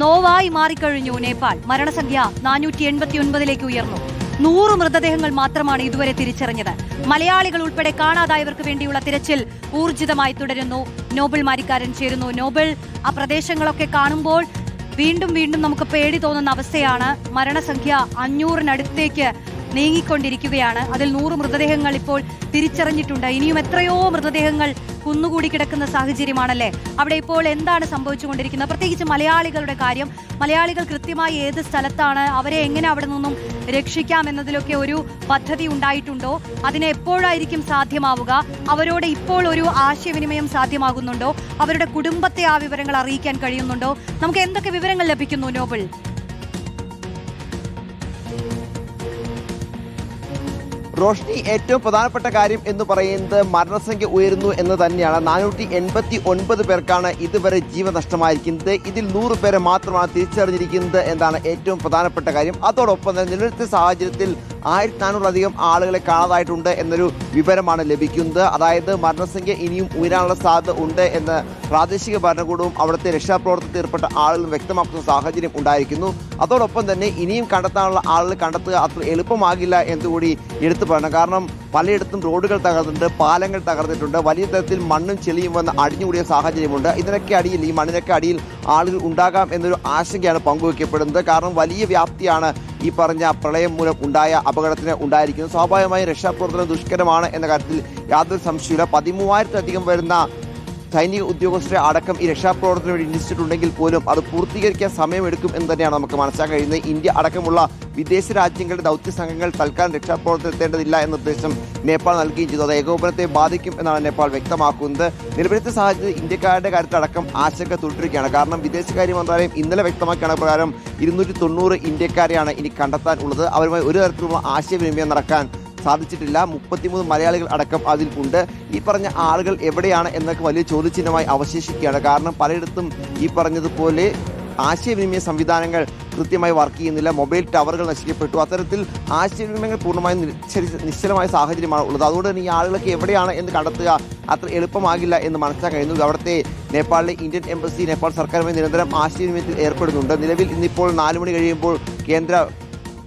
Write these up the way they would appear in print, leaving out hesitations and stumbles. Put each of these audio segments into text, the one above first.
നോവായി മാറിക്കഴിഞ്ഞു നേപ്പാൾ. മരണസംഖ്യ 489 ഉയർന്നു. 100 മൃതദേഹങ്ങൾ മാത്രമാണ് ഇതുവരെ തിരിച്ചറിഞ്ഞത്. മലയാളികൾ ഉൾപ്പെടെ കാണാതായവർക്ക് വേണ്ടിയുള്ള തിരച്ചിൽ ഊർജിതമായി തുടരുന്നു. നോബൽ മാരിക്കാരൻ ചേരുന്നു. നോബൽ, ആ പ്രദേശങ്ങളൊക്കെ കാണുമ്പോൾ വീണ്ടും വീണ്ടും നമുക്ക് പേടി തോന്നുന്ന അവസ്ഥയാണ്. മരണസംഖ്യ 500-നടുത്തേക്ക് നീങ്ങിക്കൊണ്ടിരിക്കുകയാണ്. അതിൽ 100 മൃതദേഹങ്ങൾ ഇപ്പോൾ തിരിച്ചറിഞ്ഞിട്ടുണ്ട്. ഇനിയും എത്രയോ മൃതദേഹങ്ങൾ കുന്നുകൂടി കിടക്കുന്ന സാഹചര്യമാണല്ലേ അവിടെ ഇപ്പോൾ. എന്താണ് സംഭവിച്ചുകൊണ്ടിരിക്കുന്നത്? പ്രത്യേകിച്ച് മലയാളികളുടെ കാര്യം. മലയാളികൾ കൃത്യമായി ഏത് സ്ഥലത്താണ്, അവരെ എങ്ങനെ അവിടെ നിന്നും രക്ഷിക്കാം എന്നതിലൊക്കെ ഒരു പദ്ധതി ഉണ്ടായിട്ടുണ്ടോ? അതിന് എപ്പോഴായിരിക്കും സാധ്യമാവുക? അവരോട് ഇപ്പോൾ ഒരു ആശയവിനിമയം സാധ്യമാകുന്നുണ്ടോ? അവരുടെ കുടുംബത്തെ ആ വിവരങ്ങൾ അറിയിക്കാൻ കഴിയുന്നുണ്ടോ? നമുക്ക് എന്തൊക്കെ വിവരങ്ങൾ ലഭിക്കുന്നു നോബൽ? റോഷ്നി, ഏറ്റവും പ്രധാനപ്പെട്ട കാര്യം എന്ന് പറയുന്നത് മരണസംഖ്യ ഉയരുന്നു എന്ന് തന്നെയാണ്. 489 പേർക്കാണ് ഇതുവരെ ജീവനഷ്ടമായിരിക്കുന്നത്. ഇതിൽ 100 പേരെ മാത്രമാണ് തിരിച്ചറിഞ്ഞിരിക്കുന്നത് എന്നാണ് ഏറ്റവും പ്രധാനപ്പെട്ട കാര്യം. അതോടൊപ്പം തന്നെ നിലവിലത്തെ സാഹചര്യത്തിൽ 1400-ലധികം ആളുകളെ കാണാതായിട്ടുണ്ട് എന്നൊരു വിവരമാണ് ലഭിക്കുന്നത്. അതായത് മരണസംഖ്യ ഇനിയും ഉയരാനുള്ള സാധ്യത ഉണ്ട് എന്ന് പ്രാദേശിക ഭരണകൂടവും അവിടുത്തെ രക്ഷാപ്രവർത്തനത്തിൽ ഏർപ്പെട്ട ആളുകളും വ്യക്തമാക്കുന്ന സാഹചര്യം ഉണ്ടായിരിക്കുന്നു. അതോടൊപ്പം തന്നെ ഇനിയും കണ്ടെത്താനുള്ള ആളുകൾ കണ്ടെത്തുക അത്ര എളുപ്പമാകില്ല എന്നുകൂടി എടുത്തു പറയണം. കാരണം പലയിടത്തും റോഡുകൾ തകർന്നിട്ടുണ്ട്, പാലങ്ങൾ തകർന്നിട്ടുണ്ട്, വലിയ തരത്തിൽ മണ്ണും ചെളിയും വന്ന് അടിഞ്ഞുകൂടിയ സാഹചര്യമുണ്ട്. ഇതിനൊക്കെ അടിയിൽ, ഈ മണ്ണിനൊക്കെ അടിയിൽ ആളുകൾ ഉണ്ടാകാം എന്നൊരു ആശങ്കയാണ് പങ്കുവയ്ക്കപ്പെടുന്നത്. കാരണം വലിയ വ്യാപ്തിയാണ് ഈ പറഞ്ഞ പ്രളയം മൂലം ഉണ്ടായ അപകടത്തിന് ഉണ്ടായിരിക്കുന്നത്. സ്വാഭാവികമായും രക്ഷാപ്രവർത്തനം ദുഷ്കരമാണ് എന്ന കാര്യത്തിൽ യാതൊരു സംശയമില്ല. 13,000-ലധികം വരുന്ന സൈനിക ഉദ്യോഗസ്ഥരെ അടക്കം ഈ രക്ഷാപ്രവർത്തനം വേണ്ടി നിശ്ചിച്ചിട്ടുണ്ടെങ്കിൽ പോലും അത് പൂർത്തീകരിക്കാൻ സമയമെടുക്കും എന്ന് തന്നെയാണ് നമുക്ക് മനസ്സിലാക്കാൻ കഴിയുന്നത്. ഇന്ത്യ അടക്കമുള്ള വിദേശ രാജ്യങ്ങളുടെ ദൗത്യ സംഘങ്ങൾ തൽക്കാലം രക്ഷാപ്രവർത്തനം എത്തേണ്ടതില്ല എന്ന നിർദ്ദേശം നേപ്പാൾ നൽകുകയും ചെയ്തു. അത് ഏകോപനത്തെ ബാധിക്കും എന്നാണ് നേപ്പാൾ വ്യക്തമാക്കുന്നത്. നിലവിലത്തെ സാഹചര്യത്തിൽ ഇന്ത്യക്കാരുടെ കാര്യത്തിലടക്കം ആശങ്ക തുടരുകയാണ്. കാരണം വിദേശകാര്യ മന്ത്രാലയം ഇന്നലെ വ്യക്തമാക്കിയ പ്രകാരം 290 ഇന്ത്യക്കാരെയാണ് ഇനി കണ്ടെത്താൻ ഉള്ളത്. അവരുമായി ഒരു തരത്തിലുള്ള ആശയവിനിമയം നടക്കാൻ സാധിച്ചിട്ടില്ല. 33 മലയാളികൾ അടക്കം അതിൽ ഉണ്ട്. ഈ പറഞ്ഞ ആളുകൾ എവിടെയാണ് എന്നൊക്കെ വലിയ ചോദ്യചിഹ്നമായി അവശേഷിക്കുകയാണ്. കാരണം പലയിടത്തും ഈ പറഞ്ഞതുപോലെ ആശയവിനിമയ സംവിധാനങ്ങൾ കൃത്യമായി വർക്ക് ചെയ്യുന്നില്ല. മൊബൈൽ ടവറുകൾ നശിക്കപ്പെട്ടു. അത്തരത്തിൽ ആശയവിനിമയങ്ങൾ പൂർണ്ണമായും നിശ്ചലമായ സാഹചര്യമാണ് ഉള്ളത്. അതുകൊണ്ട് തന്നെ ഈ ആളുകളൊക്കെ എവിടെയാണ് എന്ന് കണ്ടെത്തുക അത്ര എളുപ്പമാകില്ല എന്ന് മനസ്സിലാക്കാൻ കഴിയുന്നു. അവിടുത്തെ നേപ്പാളിലെ ഇന്ത്യൻ എംബസി നേപ്പാൾ സർക്കാരുമായി നിരന്തരം ആശയവിനിമയത്തിൽ ഏർപ്പെടുന്നുണ്ട്. നിലവിൽ ഇന്നിപ്പോൾ 4 മണി കഴിയുമ്പോൾ കേന്ദ്ര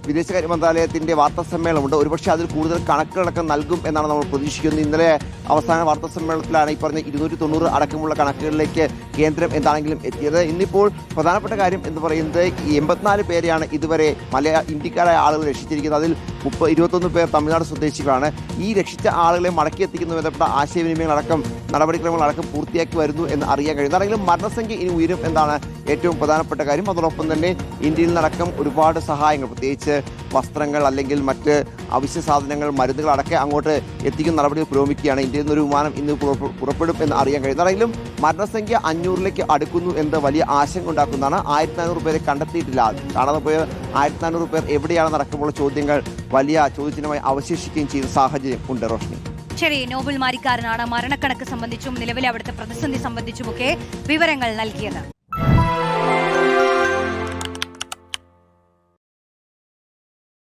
വിദേശകാര്യ മന്ത്രാലയത്തിൻ്റെ വാർത്താ സമ്മേളനമുണ്ട്. ഒരുപക്ഷെ അതിൽ കൂടുതൽ കണക്കുകളൊക്കെ നൽകും എന്നാണ് നമ്മൾ പ്രതീക്ഷിക്കുന്നത്. ഇന്നലെ അവസാന വാർത്താ സമ്മേളനത്തിലാണ് ഈ പറഞ്ഞ 290 അടക്കമുള്ള കണക്കുകളിലേക്ക് കേന്ദ്രം എന്താണെങ്കിലും എത്തിയത്. ഇന്നിപ്പോൾ പ്രധാനപ്പെട്ട കാര്യം എന്ന് പറയുന്നത് 84 പേരെയാണ് ഇതുവരെ ഇന്ത്യക്കാരായ ആളുകൾ രക്ഷിച്ചിരിക്കുന്നത്. അതിൽ 21 പേർ തമിഴ്നാട് സ്വദേശികളാണ്. ഈ രക്ഷിച്ച ആളുകളെ മടക്കിയെത്തിക്കുന്ന ബന്ധപ്പെട്ട ആശയവിനിമയങ്ങളടക്കം നടപടിക്രമങ്ങളടക്കം പൂർത്തിയാക്കി വരുന്നു എന്ന് അറിയാൻ കഴിയുന്നു. ആണെങ്കിലും മരണസംഖ്യ ഇനി ഉയരും എന്നാണ് ഏറ്റവും പ്രധാനപ്പെട്ട കാര്യം. അതോടൊപ്പം തന്നെ ഇന്ത്യയിൽ നിന്നടക്കം ഒരുപാട് സഹായങ്ങൾ, പ്രത്യേകിച്ച് വസ്ത്രങ്ങൾ അല്ലെങ്കിൽ മറ്റ് അവശ്യ സാധനങ്ങൾ, മരുന്നുകൾ അടക്കം അങ്ങോട്ട് എത്തിക്കുന്ന നടപടികൾ പുരോഗമിക്കുകയാണ്. ഇന്ത്യയിൽ നിന്നൊരു വിമാനം ഇന്ന് പുറപ്പെടും എന്ന് അറിയാൻ കഴിയുന്നു. ആണെങ്കിലും മരണസംഖ്യ 500-ലേക്ക് അടുക്കുന്നു എന്ന് വലിയ ആശങ്ക ഉണ്ടാക്കുന്നതാണ്. 1400 പേരെ കണ്ടെത്തിയിട്ടില്ല. കാണാതെ പോയ 1400 പേർ എവിടെയാണെന്ന് അടക്കമുള്ള ചോദ്യങ്ങൾ വലിയ ചോദ്യചിഹ്നമായി അവശേഷിക്കുകയും ചെയ്യുന്ന സാഹചര്യം ഉണ്ട്. റോഷ്നി, ശരി. നോബൽ മാരിക്കാരനാണ് മരണക്കണക്ക് സംബന്ധിച്ചും നിലവിലെ അവിടുത്തെ പ്രതിസന്ധി സംബന്ധിച്ചുമൊക്കെ വിവരങ്ങൾ നൽകിയത്.